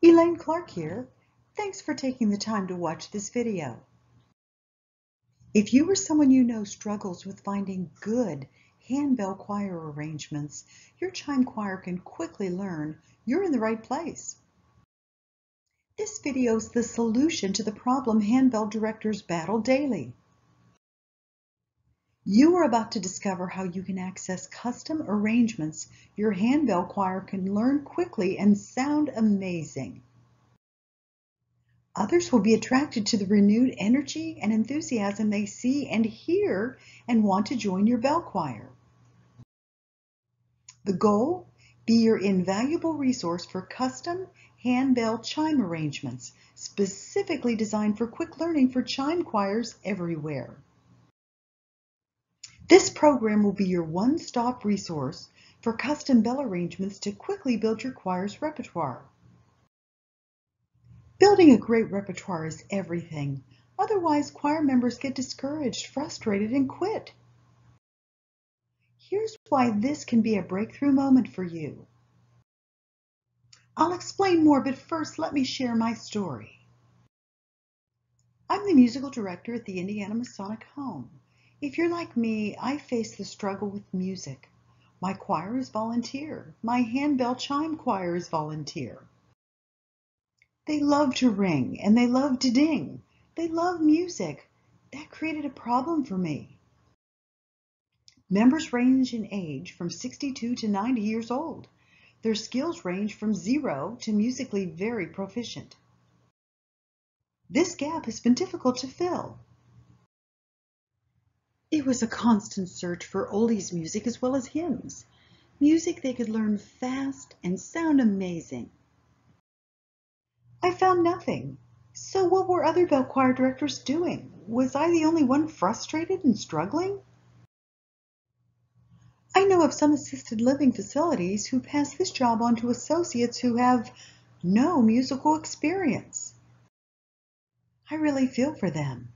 Elaine Clark here. Thanks for taking the time to watch this video. If you or someone you know struggles with finding good handbell choir arrangements your chime choir can quickly learn, you're in the right place. This video is the solution to the problem handbell directors battle daily. You are about to discover how you can access custom arrangements your handbell choir can learn quickly and sound amazing. Others will be attracted to the renewed energy and enthusiasm they see and hear and want to join your bell choir. The goal? Be your invaluable resource for custom handbell chime arrangements, specifically designed for quick learning for chime choirs everywhere. This program will be your one-stop resource for custom bell arrangements to quickly build your choir's repertoire. Building a great repertoire is everything. Otherwise, choir members get discouraged, frustrated, and quit. Here's why this can be a breakthrough moment for you. I'll explain more, but first let me share my story. I'm the musical director at the Indiana Masonic Home. If you're like me, I face the struggle with music. My choir is volunteer. My handbell chime choir is volunteer. They love to ring and they love to ding. They love music. That created a problem for me. Members range in age from 62 to 90 years old. Their skills range from 0 to musically very proficient. This gap has been difficult to fill. It was a constant search for oldies music as well as hymns. Music they could learn fast and sound amazing. I found nothing. So what were other bell choir directors doing? Was I the only one frustrated and struggling? I know of some assisted living facilities who pass this job on to associates who have no musical experience. I really feel for them.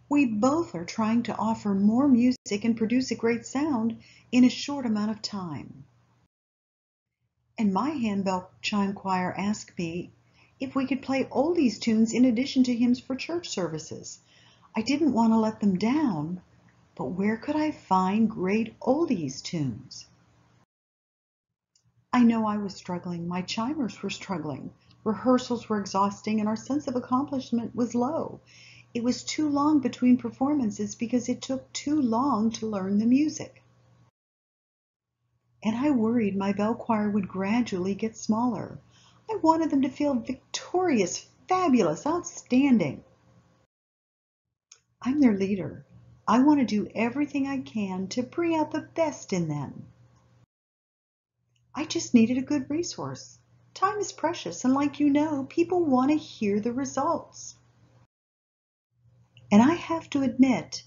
We both are trying to offer more music and produce a great sound in a short amount of time. And my handbell chime choir asked me if we could play oldies tunes in addition to hymns for church services. I didn't want to let them down, but where could I find great oldies tunes? I know I was struggling, my chimers were struggling, rehearsals were exhausting, and our sense of accomplishment was low. It was too long between performances because it took too long to learn the music. And I worried my bell choir would gradually get smaller. I wanted them to feel victorious, fabulous, outstanding. I'm their leader. I want to do everything I can to bring out the best in them. I just needed a good resource. Time is precious, and like you know, people want to hear the results. And I have to admit,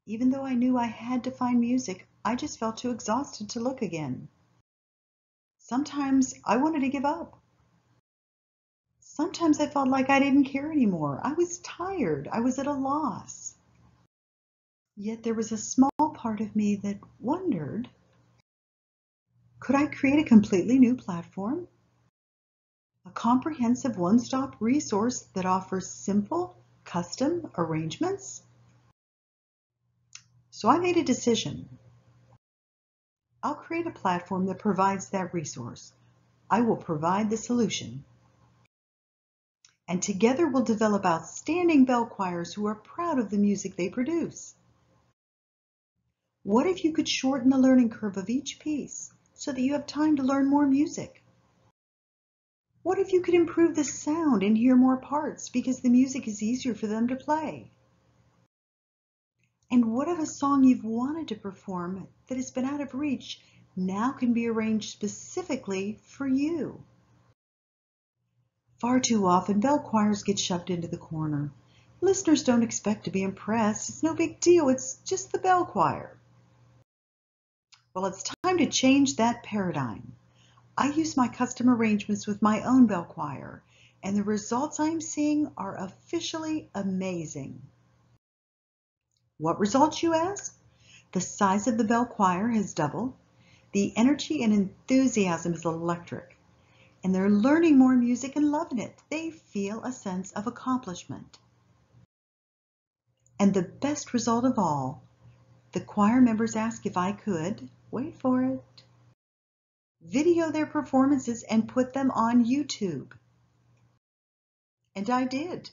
even though I knew I had to find music, I just felt too exhausted to look again. Sometimes I wanted to give up. Sometimes I felt like I didn't care anymore. I was tired. I was at a loss. Yet there was a small part of me that wondered, could I create a completely new platform? A comprehensive one-stop resource that offers simple, custom arrangements? So I made a decision. I'll create a platform that provides that resource. I will provide the solution. And together we'll develop outstanding bell choirs who are proud of the music they produce. What if you could shorten the learning curve of each piece so that you have time to learn more music? What if you could improve the sound and hear more parts because the music is easier for them to play? And what if a song you've wanted to perform that has been out of reach now can be arranged specifically for you? Far too often, bell choirs get shoved into the corner. Listeners don't expect to be impressed. It's no big deal. It's just the bell choir. Well, it's time to change that paradigm. I use my custom arrangements with my own bell choir, and the results I'm seeing are officially amazing. What results, you ask? The size of the bell choir has doubled. The energy and enthusiasm is electric. and they're learning more music and loving it. They feel a sense of accomplishment. And the best result of all, the choir members ask if I could, wait for it, video their performances and put them on YouTube. And I did,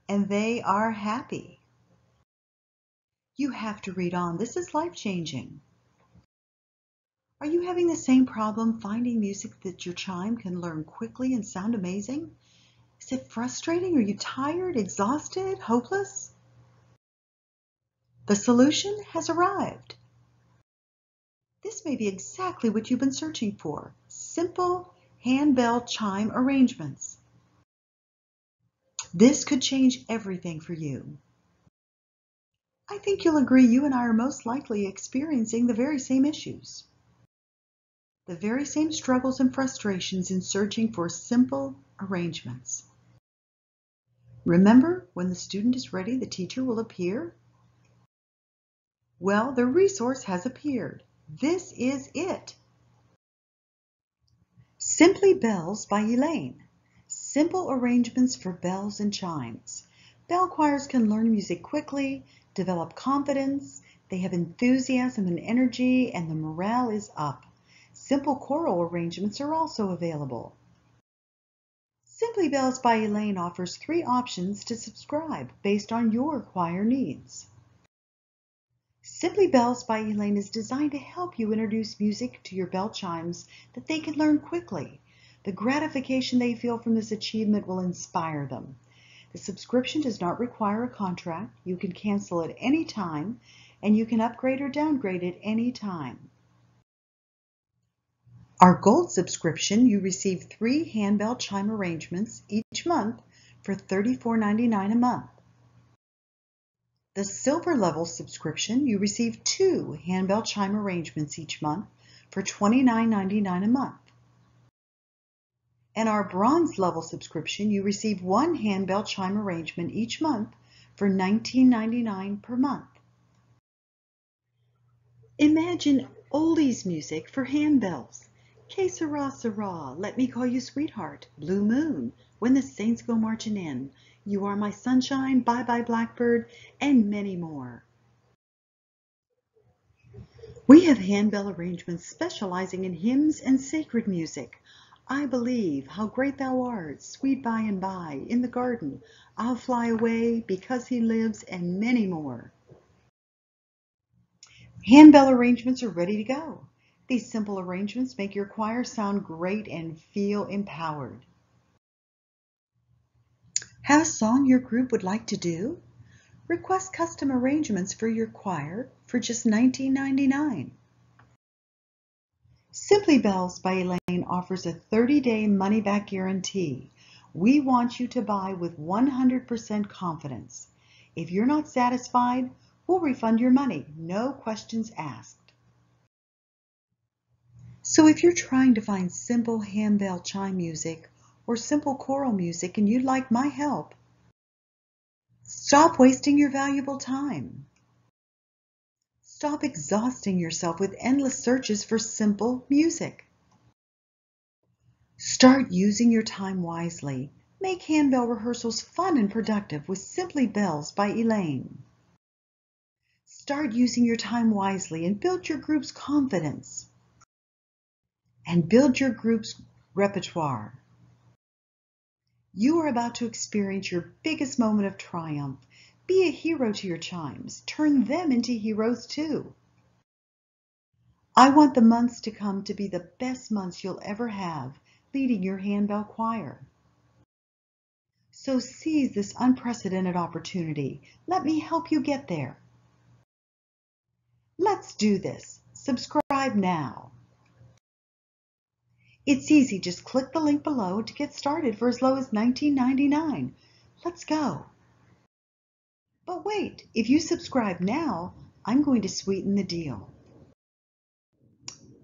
and they are happy. You have to read on. This is life-changing. Are you having the same problem finding music that your chime can learn quickly and sound amazing? Is it frustrating? Are you tired, exhausted, hopeless? The solution has arrived. This may be exactly what you've been searching for. Simple handbell chime arrangements. This could change everything for you. I think you'll agree you and I are most likely experiencing the very same issues. The very same struggles and frustrations in searching for simple arrangements. Remember, when the student is ready, the teacher will appear? Well, the resource has appeared. This is it. Simply Bells by Elaine. Simple arrangements for bells and chimes. Bell choirs can learn music quickly, develop confidence, they have enthusiasm and energy, and the morale is up. Simple choral arrangements are also available. Simply Bells by Elaine offers 3 options to subscribe based on your choir needs. Simply Bells by Elaine is designed to help you introduce music to your bell chimes that they can learn quickly. The gratification they feel from this achievement will inspire them. The subscription does not require a contract. You can cancel at any time, and you can upgrade or downgrade at any time. Our Gold subscription, you receive 3 handbell chime arrangements each month for $34.99 a month. The Silver level subscription, you receive 2 handbell chime arrangements each month for $29.99 a month. And our Bronze level subscription, you receive 1 handbell chime arrangement each month for $19.99 per month. Imagine oldies music for handbells. Que sera, sera, let me call you sweetheart, Blue Moon, when the saints go marching in, You are my sunshine, Bye Bye Blackbird, and many more. We have handbell arrangements specializing in hymns and sacred music. I believe, How great thou art, Sweet by and by, In the garden, I'll fly away, Because he lives, and many more. Handbell arrangements are ready to go. These simple arrangements make your choir sound great and feel empowered. Have a song your group would like to do? Request custom arrangements for your choir for just $19.99. Simply Bells by Elaine offers a 30-day money-back guarantee. We want you to buy with 100% confidence. If you're not satisfied, we'll refund your money, no questions asked. So if you're trying to find simple handbell chime music or simple choral music and you'd like my help, stop wasting your valuable time. Stop exhausting yourself with endless searches for simple music. Start using your time wisely. Make handbell rehearsals fun and productive with Simply Bells by Elaine. Start using your time wisely and build your group's confidence. And build your group's repertoire. You are about to experience your biggest moment of triumph. Be a hero to your chimes. Turn them into heroes too. I want the months to come to be the best months you'll ever have leading your handbell choir. So seize this unprecedented opportunity. Let me help you get there. Let's do this. Subscribe now. It's easy. Just click the link below to get started for as low as $19.99. Let's go. But wait, if you subscribe now, I'm going to sweeten the deal.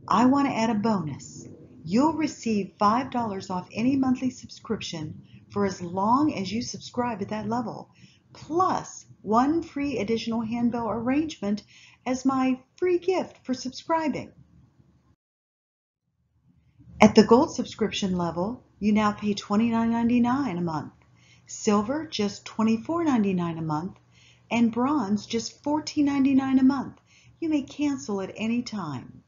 I want to add a bonus. You'll receive $5 off any monthly subscription for as long as you subscribe at that level, plus 1 free additional handbell arrangement as my free gift for subscribing. At the Gold subscription level, You now pay $29.99 a month. Silver, just $24.99 a month. And bronze, just $14.99 a month. You may cancel at any time.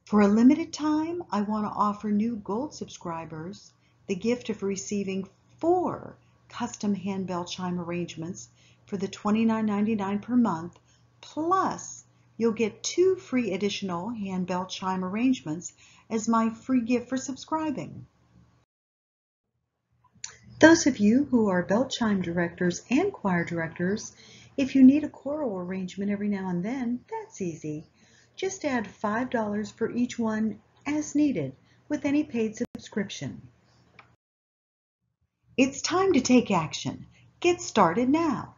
For a limited time, I want to offer new gold subscribers the gift of receiving 4 custom handbell chime arrangements for the $29.99 per month, plus you'll get 2 free additional handbell chime arrangements as my free gift for subscribing. Those of you who are bell chime directors and choir directors, if you need a choral arrangement every now and then, that's easy. Just add $5 for each one as needed with any paid subscription. It's time to take action. Get started now.